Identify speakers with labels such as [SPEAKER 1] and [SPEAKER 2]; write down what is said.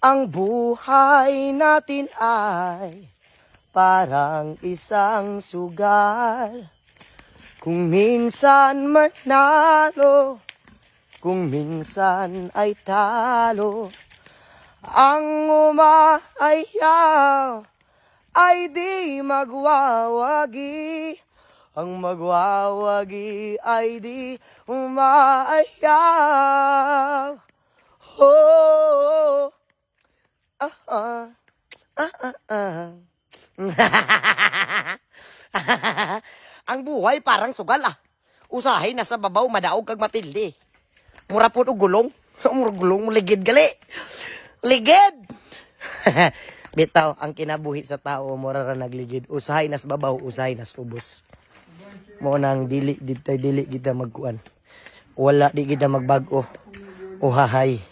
[SPEAKER 1] Ang buhay natin ay parang isang sugal. Kung minsan manalo, kung minsan ay talo. Ang umaayaw ay di magwawagi. Ang magwawagi ay di umaayaw. Oh, ah, ah, ah, ah, ah. Ang buhay parang sugal ah. Usahay nasa babaw madaog kag mapildi. Mura po og gulong. Mura gulong ligid gali. Ligid. Bitaw ang kinabuhi sa tao mura ra nagligid. Usahay nas babaw, usahay nas ubos. Mo nang dili kita magkuan. Wala di kita magbag-o. Uhahay.